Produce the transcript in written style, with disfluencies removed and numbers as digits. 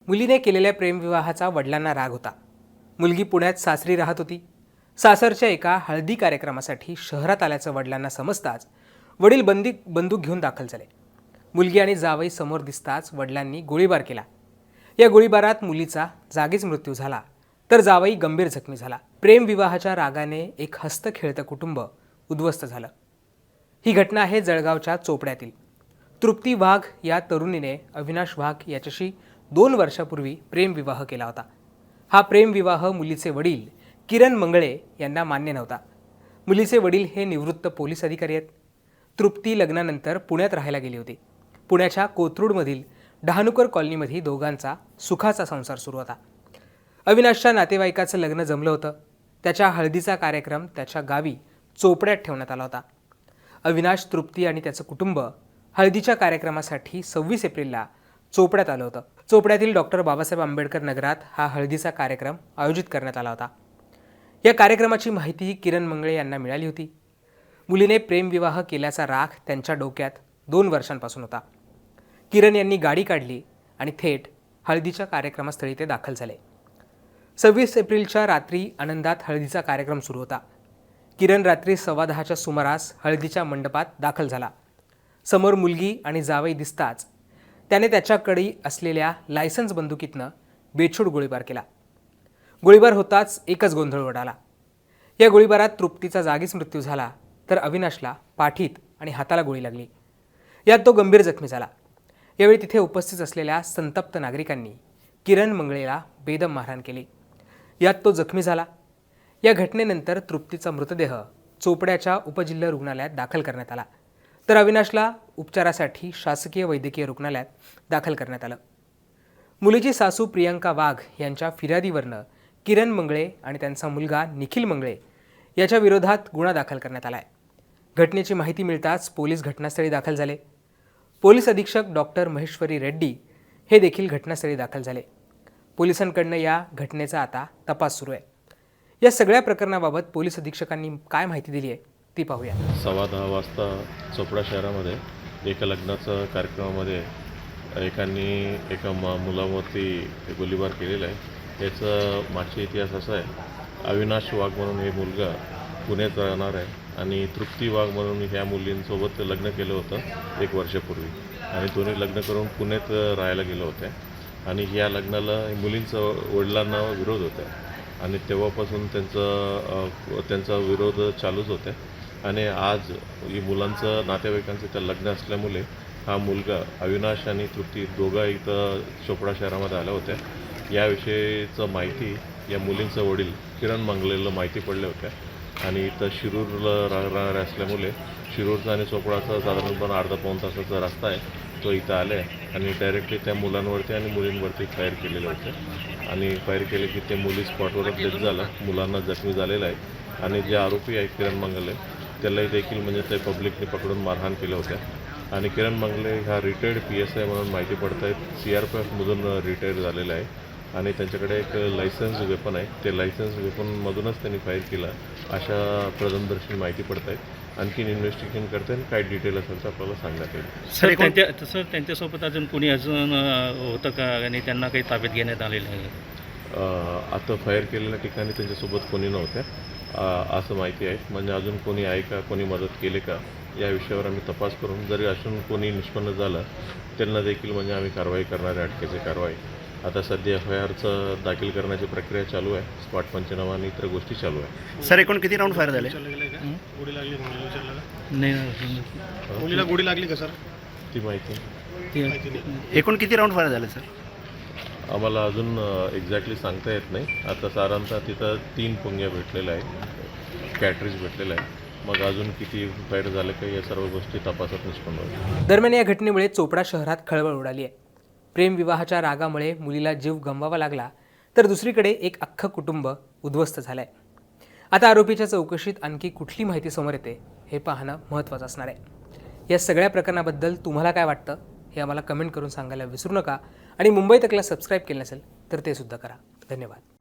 मुलीने केलेल्या प्रेमविवाहाचा वडिलांना राग होता. मुलगी पुण्यात सासरी राहत होती. सासरच्या एका हळदी कार्यक्रमासाठी शहरात आल्याचं वडिलांना समजताच वडील बंदूक घेऊन दाखल झाले. मुलगी आणि जावई समोर दिसताच वडिलांनी गोळीबार केला. या गोळीबारात मुलीचा जागीच मृत्यू झाला, तर जावई गंभीर जखमी झाला. प्रेमविवाहाच्या रागाने एक हस्तखेळतं कुटुंब उद्ध्वस्त झालं. ही घटना आहे जळगावच्या चोपड्यातील. तृप्ती वाघ या तरुणीने अविनाश वाघ याच्याशी 2 वर्षापूर्वी प्रेमविवाह केला होता. हा प्रेमविवाह मुलीचे वडील किरण मंगळे यांना मान्य नव्हता. मुलीचे वडील हे निवृत्त पोलीस अधिकारी आहेत. तृप्ती लग्नानंतर पुण्यात राहायला गेली होती. पुण्याच्या कोथरूडमधील डहाणूकर कॉलनीमध्ये दोघांचा सुखाचा संसार सुरू होता. अविनाशच्या नातेवाईकाचं लग्न जमलं होतं. त्याच्या हळदीचा कार्यक्रम त्याच्या गावी चोपड्यात ठेवण्यात आला होता. अविनाश, तृप्ती आणि त्याचं कुटुंब हळदीच्या कार्यक्रमासाठी 26 एप्रिलला चोपड्यात आलं होतं. चोपड्यातील डॉक्टर बाबासाहेब आंबेडकर नगरात हा हळदीचा कार्यक्रम आयोजित करण्यात आला होता. या कार्यक्रमाची माहिती किरण मंगळे यांना मिळाली होती. मुलीने प्रेमविवाह केल्याचा राग त्यांच्या डोक्यात 2 वर्षांपासून होता. किरण यांनी गाडी काढली आणि थेट हळदीच्या कार्यक्रमस्थळी ते दाखल झाले. 26 एप्रिलच्या रात्री आनंदात हळदीचा कार्यक्रम सुरू होता. किरण रात्री 10:15च्या सुमारास हळदीच्या मंडपात दाखल झाला. समोर मुलगी आणि जावई दिसताच त्याने त्याच्याकडे असलेल्या लायसन्स बंदुकीतनं बेछूट गोळीबार केला. गोळीबार होताच एकच गोंधळ उडाला. या गोळीबारात तृप्तीचा जागीच मृत्यू झाला, तर अविनाशला पाठीत आणि हाताला गोळी लागली. यात तो गंभीर जखमी झाला. यावेळी तिथे उपस्थित असलेल्या संतप्त नागरिकांनी किरण मंगळेला बेदम मारहाण केली. यात तो जखमी झाला. या घटनेनंतर तृप्तीचा मृतदेह चोपड्याच्या उपजिल्हा रुग्णालयात दाखल करण्यात आला, तर अविनाशला उपचारासाठी शासकीय वैद्यकीय रुग्णालयात दाखल करण्यात आलं. मुलीची सासू प्रियंका वाघ यांच्या फिर्यादीवरनं किरण मंगळे आणि त्यांचा मुलगा निखिल मंगळे याच्या विरोधात गुन्हा दाखल करण्यात आला आहे. घटनेची माहिती मिळताच पोलीस घटनास्थळी दाखल झाले. पोलीस अधीक्षक डॉक्टर महेश्वरी रेड्डी हे देखील घटनास्थळी दाखल झाले. पोलिसांकडनं या घटनेचा आता तपास सुरू आहे. या सगळ्या प्रकरणाबाबत पोलीस अधीक्षकांनी काय माहिती दिली आहे ती पाहूया. 10:15 वाजता चोपडा शहरामध्ये एका लग्नाच्या कार्यक्रमामध्ये एका मुलावरती गोळीबार केलेला आहे. याचा मागचा इतिहास असा आहे, अविनाश वाघ म्हणून हे मुलगा पुण्यात राहणार आहे आणि तृप्ती वाघ म्हणून ह्या मुलींसोबत लग्न केलं होतं 1 वर्षापूर्वी आणि दोन्ही लग्न करून पुण्यात राहायला गेले होते आणि ह्या लग्नाला मुलींचं वडिलांना विरोध होता आणि तेव्हापासून त्यांचा विरोध चालूच होता आणि आज ही मुलांचं नातेवाईकांचं त्या लग्न असल्यामुळे हा मुलगा अविनाश आणि तृप्ती दोघा इथं चोपडा शहरामध्ये आल्या होत्या. याविषयीचं माहिती या मुलींचं वडील किरण मंगलेला माहिती पडल्या होत्या आणि इथं शिरूरला राहणारे असल्यामुळे शिरूरचा आणि चोपडाचा साधारणपणे अर्धा-पाऊण तासाचा रस्ता आहे. तो इथं आले आणि डायरेक्टली त्या मुलांवरती आणि मुलींवरती फायर केलेले होते आणि फायर केले की ते मुली स्पॉटवरच डेथ झाला. मुलांना जखमी झालेला आहे आणि जे आरोपी आहे किरण मंगले त्यालाही देखील म्हणजे ते पब्लिकने पकडून मारहाण केल्या होत्या आणि किरण मंगले हा रिटायर्ड PSI म्हणून माहिती पडत आहेत. CRPFमधून रिटायर झालेला आहे आणि त्यांच्याकडे एक लायसन्स वेपन आहे. ते लायसन्स वेपनमधूनच त्यांनी फायर केला अशा प्रथमदर्शी माहिती पडत आहेत. आणखीन इन्व्हेस्टिगेशन करते आणि काय डिटेल असेल तर आपल्याला सांगण्यात येईल. सर त्यांच्यासोबत अजून कोणी होतं का आणि त्यांना काही ताब्यात घेण्यात आलेलं आहे? आता फायर केलेल्या ठिकाणी त्यांच्यासोबत कोणी नव्हत्या असं माहिती आहे. म्हणजे अजून कोणी आहे का, कोणी मदत केली का या विषयावर आम्ही तपास करून जरी अजून कोणी निष्पन्न झालं त्यांना देखील म्हणजे आम्ही कारवाई करणार आहे. अटकेची कारवाई आता सध्या FIRचं दाखल करण्याची प्रक्रिया चालू आहे. स्पॉट पंचनामा आणि इतर गोष्टी चालू आहे. सर एकूण किती राऊंड फायर झाले? गोळी लागली नाही, मुलीला गोळी लागली का सर? ती माहिती एकूण किती राऊंड फायर झाले सर? आम्हाला अजून एक्झॅक्टली सांगता येत नाही. आता साधारणतः तिथं 3 पुंग्या भेटलेल्या आहेत, कॅटरीज भेटलेलं आहे. मग अजून किती फायर झाले का या सर्व गोष्टी तपासात निष्पन्न होईल. दरम्यान या घटनेमुळे चोपडा शहरात खळबळ उडाली आहे. प्रेमविवाहाच्या रागामुळे मुलीला जीव गमवावा लागला, तर दुसरीकडे एक अख्खं कुटुंब उद्ध्वस्त झालं आहे. आता आरोपीच्या चौकशीत आणखी कुठली माहिती समोर येते हे पाहणं महत्त्वाचं असणार आहे. या सगळ्या प्रकरणाबद्दल तुम्हाला काय वाटतं हे आम्हाला कमेंट करून सांगायला विसरू नका आणि मुंबई तकला सबस्क्राईब केलं नसेल तर ते सुद्धा करा. धन्यवाद.